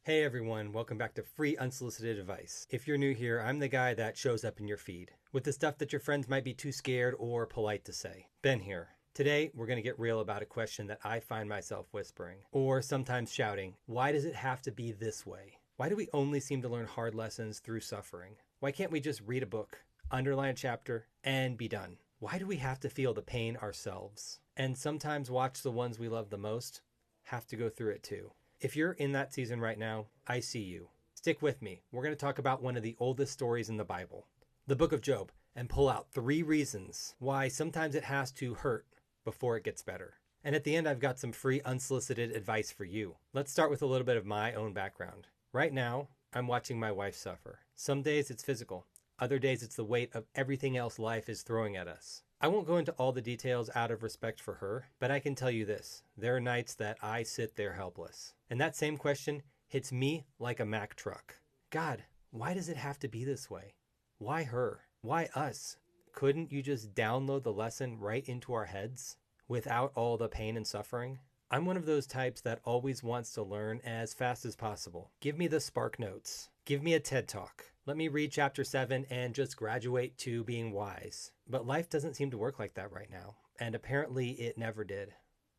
Hey everyone, welcome back to Free Unsolicited Advice. If you're new here, I'm the guy that shows up in your feed with the stuff that your friends might be too scared or polite to say. Ben here. Today, we're going to get real about a question that I find myself whispering, or sometimes shouting. Why does it have to be this way? Why do we only seem to learn hard lessons through suffering? Why can't we just read a book, underline a chapter, and be done? Why do we have to feel the pain ourselves? And sometimes watch the ones we love the most have to go through it too. If you're in that season right now, I see you. Stick with me. We're going to talk about one of the oldest stories in the Bible, the book of Job, and pull out 3 reasons why sometimes it has to hurt before it gets better. And at the end, I've got some free unsolicited advice for you. Let's start with a little bit of my own background. Right now, I'm watching my wife suffer. Some days it's physical. Other days it's the weight of everything else life is throwing at us. I won't go into all the details out of respect for her, but I can tell you this. There are nights that I sit there helpless. And that same question hits me like a Mack truck. God, why does it have to be this way? Why her? Why us? Couldn't you just download the lesson right into our heads without all the pain and suffering? I'm one of those types that always wants to learn as fast as possible. Give me the Spark Notes. Give me a TED Talk. Let me read chapter 7 and just graduate to being wise. But life doesn't seem to work like that right now. And apparently it never did.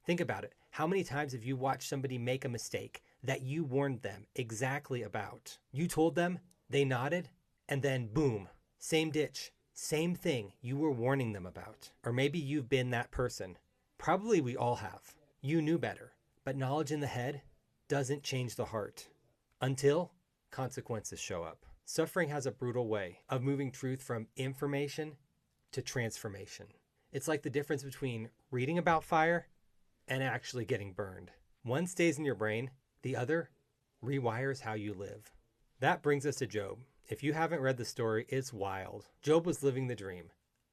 Think about it. How many times have you watched somebody make a mistake that you warned them exactly about? You told them, they nodded, and then boom, same ditch, same thing you were warning them about. Or maybe you've been that person. Probably we all have. You knew better. But knowledge in the head doesn't change the heart until consequences show up. Suffering has a brutal way of moving truth from information to transformation. It's like the difference between reading about fire and actually getting burned. One stays in your brain, the other rewires how you live. That brings us to Job. If you haven't read the story, it's wild. Job was living the dream.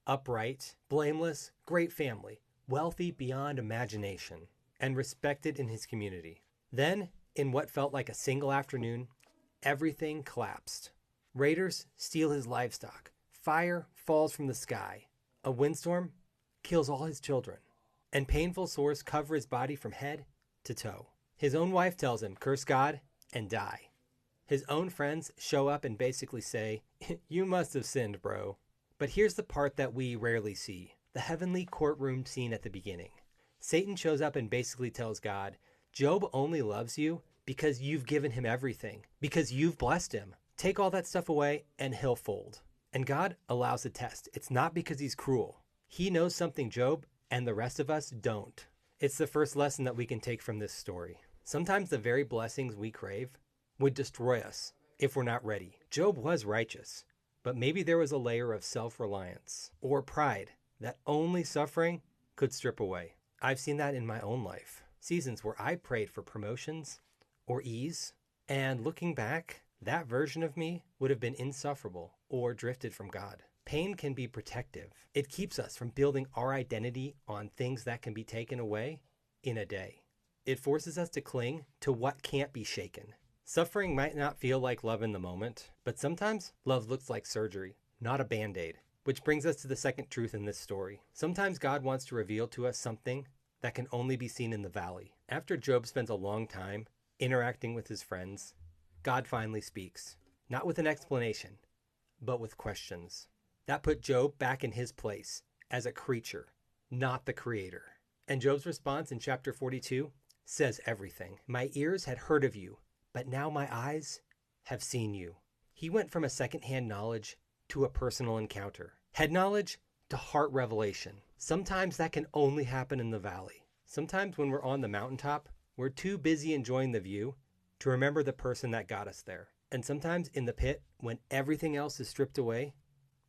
Upright, blameless, great family, wealthy beyond imagination, and respected in his community. Then, in what felt like a single afternoon, everything collapsed. Raiders steal his livestock. Fire falls from the sky. A windstorm kills all his children. And painful sores cover his body from head to toe. His own wife tells him, curse God and die. His own friends show up and basically say, you must have sinned, bro. But here's the part that we rarely see. The heavenly courtroom scene at the beginning. Satan shows up and basically tells God, Job only loves you because you've given him everything. Because you've blessed him. Take all that stuff away and he'll fold. And God allows the test. It's not because he's cruel. He knows something Job and the rest of us don't. It's the first lesson that we can take from this story. Sometimes the very blessings we crave would destroy us if we're not ready. Job was righteous, but maybe there was a layer of self-reliance or pride that only suffering could strip away. I've seen that in my own life. Seasons where I prayed for promotions or ease, and looking back, that version of me would have been insufferable or drifted from God. Pain can be protective. It keeps us from building our identity on things that can be taken away in a day. It forces us to cling to what can't be shaken. Suffering might not feel like love in the moment, but sometimes love looks like surgery, not a band-aid. Which brings us to the second truth in this story. Sometimes God wants to reveal to us something that can only be seen in the valley. After Job spends a long time interacting with his friends, God finally speaks, not with an explanation, but with questions. That put Job back in his place as a creature, not the creator. And Job's response in chapter 42 says everything. My ears had heard of you, but now my eyes have seen you. He went from a secondhand knowledge to a personal encounter. Head knowledge to heart revelation. Sometimes that can only happen in the valley. Sometimes when we're on the mountaintop, we're too busy enjoying the view to remember the person that got us there. And sometimes in the pit, when everything else is stripped away,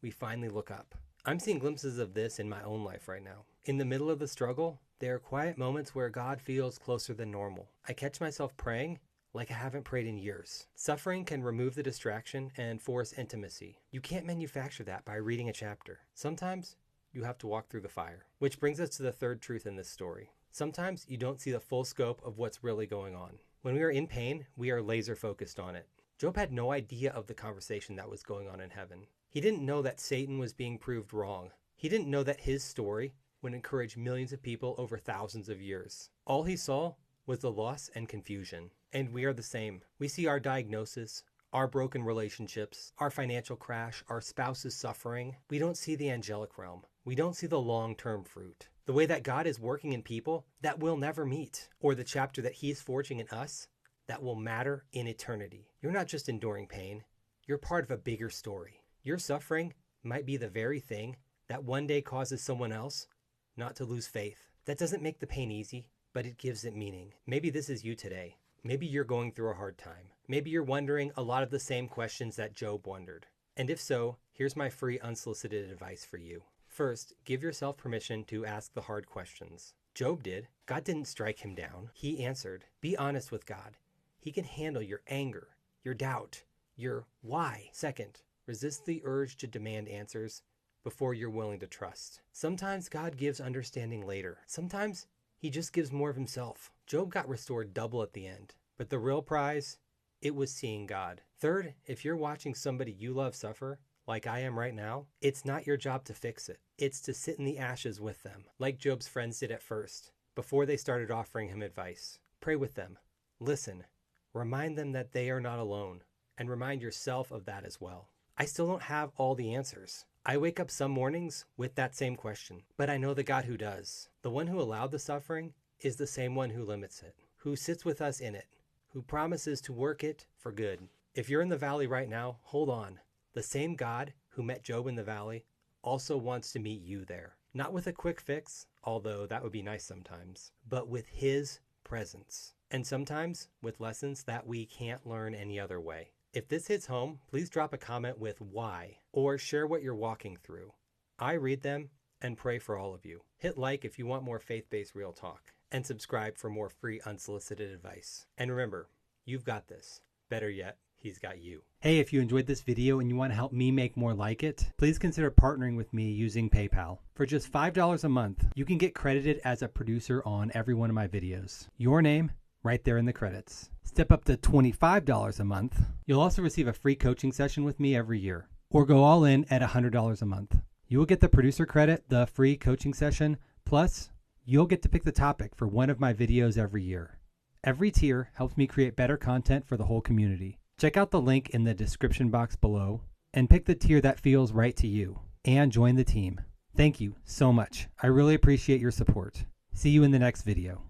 we finally look up. I'm seeing glimpses of this in my own life right now. In the middle of the struggle, there are quiet moments where God feels closer than normal. I catch myself praying like I haven't prayed in years. Suffering can remove the distraction and force intimacy. You can't manufacture that by reading a chapter. Sometimes you have to walk through the fire. Which brings us to the third truth in this story. Sometimes you don't see the full scope of what's really going on. When we are in pain, we are laser focused on it. Job had no idea of the conversation that was going on in heaven. He didn't know that Satan was being proved wrong. He didn't know that his story would encourage millions of people over thousands of years. All he saw was the loss and confusion. And we are the same. We see our diagnosis, our broken relationships, our financial crash, our spouse's suffering. We don't see the angelic realm. We don't see the long-term fruit. The way that God is working in people that we'll never meet, or the chapter that He's forging in us that will matter in eternity. You're not just enduring pain. You're part of a bigger story. Your suffering might be the very thing that one day causes someone else not to lose faith. That doesn't make the pain easy, but it gives it meaning. Maybe this is you today. Maybe you're going through a hard time. Maybe you're wondering a lot of the same questions that Job wondered. And if so, here's my free unsolicited advice for you. First, give yourself permission to ask the hard questions. Job did. God didn't strike him down. He answered. Be honest with God. He can handle your anger, your doubt, your why. Second, resist the urge to demand answers before you're willing to trust. Sometimes God gives understanding later. Sometimes He just gives more of Himself. Job got restored double at the end, but the real prize, it was seeing God. Third, if you're watching somebody you love suffer, like I am right now, it's not your job to fix it. It's to sit in the ashes with them, like Job's friends did at first, before they started offering him advice. Pray with them. Listen. Remind them that they are not alone, and remind yourself of that as well. I still don't have all the answers. I wake up some mornings with that same question, but I know the God who does. The one who allowed the suffering is the same one who limits it, who sits with us in it, who promises to work it for good. If you're in the valley right now, hold on. The same God who met Job in the valley also wants to meet you there. Not with a quick fix, although that would be nice sometimes, but with His presence. And sometimes with lessons that we can't learn any other way. If this hits home, please drop a comment with why, or share what you're walking through. I read them and pray for all of you. Hit like if you want more faith-based real talk, and subscribe for more free unsolicited advice. And remember, you've got this. Better yet, He's got you. Hey, if you enjoyed this video and you want to help me make more like it, please consider partnering with me using PayPal. For just $5 a month, you can get credited as a producer on every one of my videos. Your name right there in the credits. Step up to $25 a month. You'll also receive a free coaching session with me every year, or go all in at $100 a month. You will get the producer credit, the free coaching session, plus you'll get to pick the topic for one of my videos every year. Every tier helps me create better content for the whole community. Check out the link in the description box below and pick the tier that feels right to you and join the team. Thank you so much. I really appreciate your support. See you in the next video.